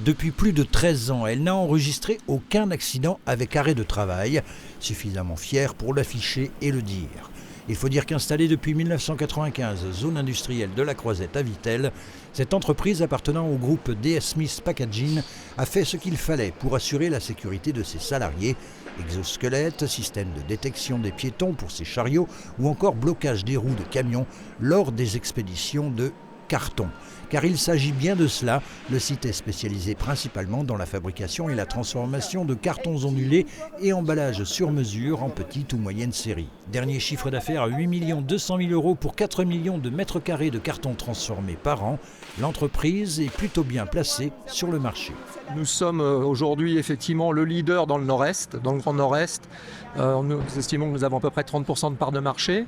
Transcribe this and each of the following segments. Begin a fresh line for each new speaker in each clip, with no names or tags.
Depuis plus de 13 ans, elle n'a enregistré aucun accident avec arrêt de travail, suffisamment fière pour l'afficher et le dire. Il faut dire qu'installée depuis 1995, zone industrielle de la Croisette à Vittel, cette entreprise appartenant au groupe DS Smith Packaging a fait ce qu'il fallait pour assurer la sécurité de ses salariés. Exosquelettes, système de détection des piétons pour ses chariots ou encore blocage des roues de camions lors des expéditions de carton. Car il s'agit bien de cela, le site est spécialisé principalement dans la fabrication et la transformation de cartons ondulés et emballages sur mesure en petite ou moyenne série. Dernier chiffre d'affaires à 8 200 000 € pour 4 millions de mètres carrés de cartons transformés par an. L'entreprise est plutôt bien placée sur le marché.
Nous sommes aujourd'hui effectivement le leader dans le Nord-Est, dans le Grand Nord-Est. Nous estimons que nous avons à peu près 30% de part de marché,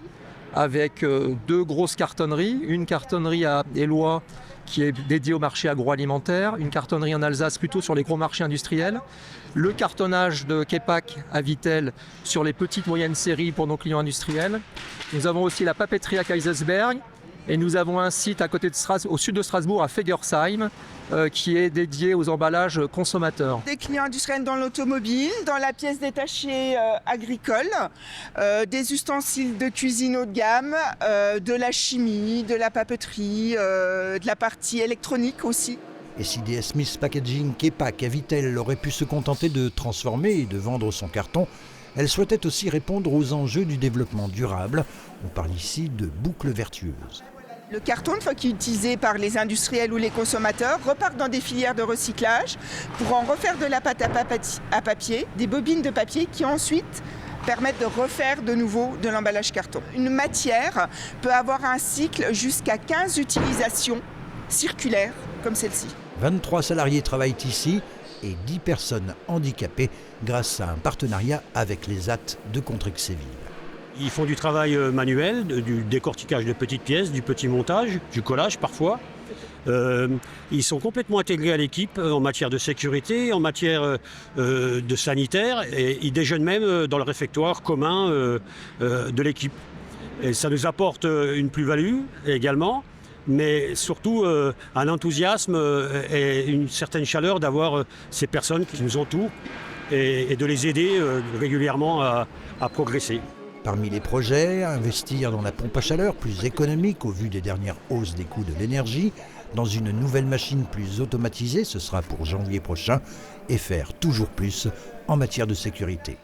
avec deux grosses cartonneries, une cartonnerie à Éloie qui est dédiée au marché agroalimentaire, une cartonnerie en Alsace plutôt sur les gros marchés industriels, le cartonnage de Kepak à Vittel sur les petites moyennes séries pour nos clients industriels. Nous avons aussi la papeterie à Kaisersberg et nous avons un site à côté de au sud de Strasbourg à Fegersheim qui est dédié aux emballages consommateurs.
Des clients industriels dans l'automobile, dans la pièce détachée agricole, des ustensiles de cuisine haut de gamme, de la chimie, de la papeterie, de la partie électronique aussi.
Et si DS Smith Packaging Kepak à Vittel aurait pu se contenter de transformer et de vendre son carton, elle souhaitait aussi répondre aux enjeux du développement durable. On parle ici de boucles vertueuses.
Le carton, une fois qu'il est utilisé par les industriels ou les consommateurs, repart dans des filières de recyclage pour en refaire de la pâte à papier, des bobines de papier qui ensuite permettent de refaire de nouveau de l'emballage carton. Une matière peut avoir un cycle jusqu'à 15 utilisations circulaires comme celle-ci.
23 salariés travaillent ici et 10 personnes handicapées grâce à un partenariat avec les AT de Contrexéville.
Ils font du travail manuel, du décortiquage de petites pièces, du petit montage, du collage parfois. Ils sont complètement intégrés à l'équipe en matière de sécurité, en matière de sanitaire, et ils déjeunent même dans le réfectoire commun de l'équipe. Et ça nous apporte une plus-value également, mais surtout un enthousiasme et une certaine chaleur d'avoir ces personnes qui nous entourent et de les aider régulièrement à progresser.
Parmi les projets, investir dans la pompe à chaleur plus économique au vu des dernières hausses des coûts de l'énergie, dans une nouvelle machine plus automatisée, ce sera pour janvier prochain, et faire toujours plus en matière de sécurité.